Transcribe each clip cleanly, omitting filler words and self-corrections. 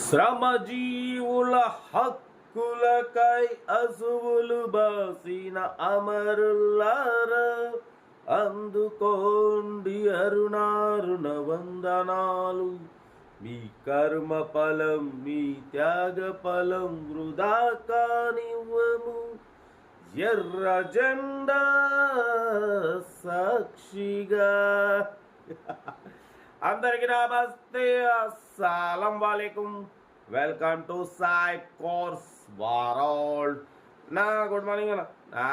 శ్రమజీవుల హక్కులకై అసువులు బాసిన అమరులారా, అందుకోండి అరుణారుణ వందనాలు. మీ కర్మ ఫలం, మీ త్యాగ ఫలం వృధా కానివ్వము. ఎర్ర జెండా సాక్షిగా. అందరికీ నమస్తే, అస్సలం వాలేకుం. Welcome to Sai course world. నా గుడ్ మార్నింగ్ అన్న, నా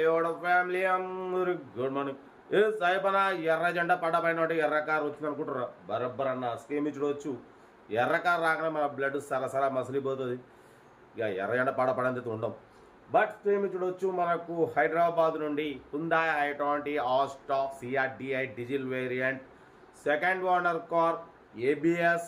యోడ ఫ్యామిలీ అందరికి గుడ్ మార్నింగ్. ఏ సాయిబ్ అన్న, ఎర్ర జెండా పడ్డపైన ఎర్ర కారు వచ్చింది అనుకుంటారా? బరబ్బర్ అన్న, స్కీమ్ ఇచ్చుకోవచ్చు. ఎర్ర కారు రాగానే మన బ్లడ్ సరసరా మసిలిపోతుంది. ఇక ఎర్ర జెండా పడపడంతే ఉండం. బట్ స్కీమ్ చూడవచ్చు. మనకు హైదరాబాద్ నుండి Hyundai i20 ఆస్టాక్ CRDI diesel variant second owner car ABS.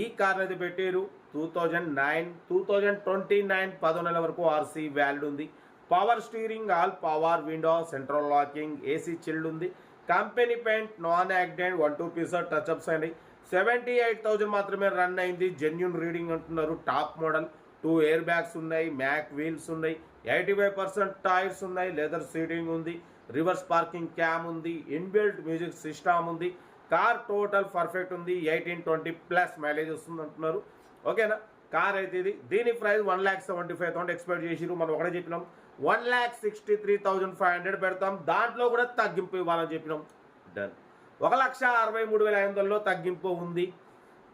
ఈ కార్ అయితే పెట్టారు 2029 10 నెలల వరకు RC వ్యాలిడ్ ఉంది. Power steering, all power window, central locking, AC chilled ఉంది. కంపెనీ పెయింట్, నాన్ యాక్సిడెంట్, 1-2 పీసర్ టచ్అప్స్ అయినాయి. 78,000 మాత్రమే రన్ అయింది. జెన్యూన్ రీడింగ్ అంటున్నారు. టాప్ మోడల్, 2 ఎయిర్ బ్యాగ్స్ ఉన్నాయి, మ్యాక్ వీల్స్ ఉన్నాయి, 85% టైర్స్ ఉన్నాయి, లెదర్ సీటింగ్ ఉంది, రివర్స్ పార్కింగ్ క్యామ్ ఉంది, ఇన్బిల్ట్ మ్యూజిక్ సిస్టమ్ ఉంది. కార్ టోటల్ పర్ఫెక్ట్ ఉంది. 18-20+ మైలేజ్ వస్తుంది అంటున్నారు. ఓకేనా? కార్ అయితే ఇది. దీని ప్రైస్ 1,75,000 ఎక్స్పెక్ట్ చేసిరు. మనం ఒకటే చెప్పినాం 1,63,500 పెడతాం. దాంట్లో కూడా తగ్గింపు ఇవ్వాలని చెప్పినాం. డన్. 1,63,500లో తగ్గింపు ఉంది.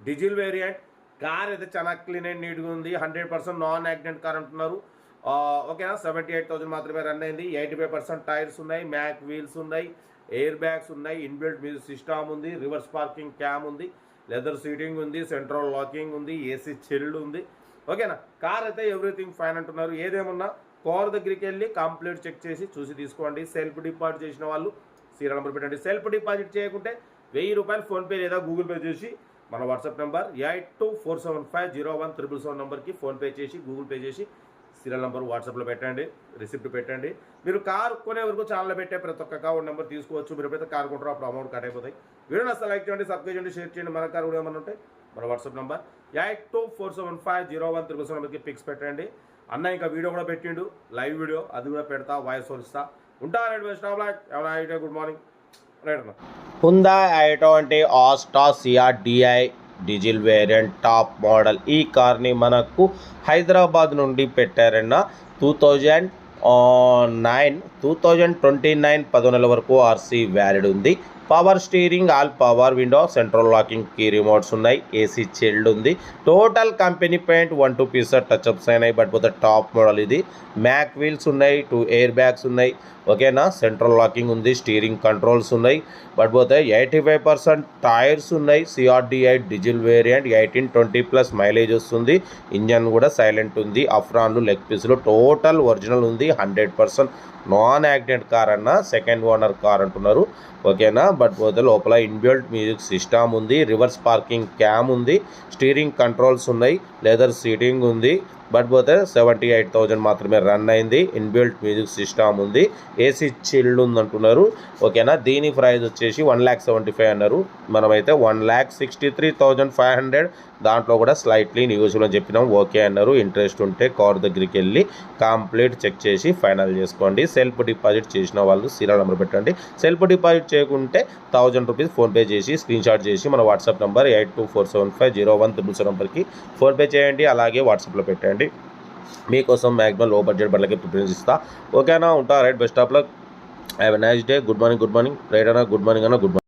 డీజిల్ వేరియంట్ కార్ అయితే చాలా క్లీన్ అండ్ నీట్గా ఉంది. 100% నాన్ యాక్సిడెంట్ కార్ అంటున్నారు. ఓకేనా? 78,000 మాత్రమే రన్ అయింది. 85% టైర్స్ ఉన్నాయి, మ్యాక్ వీల్స్ ఉన్నాయి, ఎయిర్ బ్యాగ్స్ ఉన్నాయి, ఇన్బిల్ట్ మ్యూజిక్ సిస్టమ్ ఉంది, రివర్స్ పార్కింగ్ క్యామ్ ఉంది, లెదర్ సీటింగ్ ఉంది, సెంట్రల్ లాకింగ్ ఉంది, AC చిల్డ్ ఉంది. ఓకేనా? కార్ అయితే ఎవ్రీథింగ్ ఫైన్ అంటున్నారు. ఏదేమన్నా కార్ దగ్గరికి వెళ్ళి కంప్లీట్ చెక్ చేసి చూసి తీసుకోండి. సెల్ఫ్ డిపాజిట్ చేసిన వాళ్ళు సీరియల్ నెంబర్ పెట్టండి. సెల్ఫ్ డిపాజిట్ చేయకుంటే 1000 రూపాయలు ఫోన్పే లేదా గూగుల్ పే చేసి మన వాట్సాప్ నెంబర్ 8247501777 నెంబర్కి ఫోన్పే చేసి గూగుల్ పే చేసి సీరియల్ నెంబర్ వాట్సాప్లో పెట్టండి, రిసిప్ట్ పెట్టండి. మీరు కార్ కొనే వరకు ఛానల్లో పెట్టే ప్రతి ఒక్క అకౌంట్ నెంబర్ తీసుకోవచ్చు. మీరు ఎప్పుడైతే కార్ కొంటారో అప్పుడు అమౌంట్ కట్ అయిపోతాయి. వీడియో అసలు లైక్ చేయండి, సబ్స్క్రైబ్ చేయండి, షేర్ చేయండి. మన కార్ కూడా ఏమన్నా ఉంటే మన వాట్సాప్ నెంబర్ 8247501777 నెంబర్కి పిక్స్ పెట్టండి. అన్న ఇంకా వీడియో కూడా పెట్టిండు, లైవ్ వీడియో, అది కూడా పెడతా, వాయిస్ వస్తా. ఉంటాను. Good morning. రైట్ అన్న. Hyundai i20 ఆస్టాక్ CRDI diesel variant top model. ఈ కార్ని మనకు హైదరాబాద్ నుండి పెట్టారన్న 2029 10 నెలల వరకు RC వ్యాలిడ్ ఉంది. Power steering, all power window, central locking key remotes ఉన్నాయి, AC చిల్డ్ ఉంది. టోటల్ కంపెనీ పెయింట్, 1-2 పీసర్ టచ్అప్స్ అయినాయి. బట్ పోతే టాప్ మోడల్ ఇది. మ్యాక్ వీల్స్ ఉన్నాయి, 2 ఎయిర్ బ్యాగ్స్ ఉన్నాయి. ఓకేనా? సెంట్రల్ లాకింగ్ ఉంది, స్టీరింగ్ కంట్రోల్స్ ఉన్నాయి. బట్ పోతే 85% టైర్స్ ఉన్నాయి. CRDI డీజిల్ వేరియంట్, 18-20+ మైలేజ్ వస్తుంది. ఇంజన్ కూడా సైలెంట్ ఉంది. అఫ్రాన్లు, లెగ్ పీసులు టోటల్ ఒరిజినల్ ఉంది. 100% నాన్ యాక్సిడెంట్ కార్ అన్న, సెకండ్ ఓనర్ కార్ అంటున్నారు. ఓకేనా? బట్ పోతే లోపల ఇన్బిల్ట్ మ్యూజిక్ సిస్టమ్ ఉంది, రివర్స్ పార్కింగ్ క్యామ్ ఉంది, స్టీరింగ్ కంట్రోల్స్ ఉన్నాయి, లెదర్ సీటింగ్ ఉంది. బట్ పోతే 78,000 మాత్రమే రన్ అయింది. ఇన్బిల్ట్ మ్యూజిక్ సిస్టమ్ ఉంది, AC చిల్డ్ ఉంది అంటున్నారు. ఓకేనా? దీని ప్రైస్ వచ్చేసి 1,75,000 అన్నారు. మనమైతే 1,63,500. దాంట్లో కూడా స్లైట్లీ నెగోషియబుల్ అని చెప్పినాం. ఓకే అన్నారు. ఇంట్రెస్ట్ ఉంటే కార్ దగ్గరికి వెళ్ళి కంప్లీట్ చెక్ చేసి ఫైనల్ చేసుకోండి. సెల్ఫ్ డిపాజిట్ చేసిన వాళ్ళు సీరియల్ నెంబర్ పెట్టండి. సెల్ఫ్ డిపాజిట్ చేయకుంటే 1000 రూపీస్ ఫోన్పే చేసి స్క్రీన్షాట్ చేసి మన వాట్సాప్ నెంబర్ 8247501777 నెంబర్కి ఫోన్పే చేయండి. అలాగే వాట్సాప్లో పెట్టండి. మీకోసం మ్యాక్సిమం లో బడ్జెట్ బళ్ళకి ప్రిఫరెన్స్ ఇస్తా. ఓకేనా? ఉంటా. Right. Best of luck. Have a nice day. Good morning. Right అన్న. గుడ్ మార్నింగ్ అన్న. Good morning.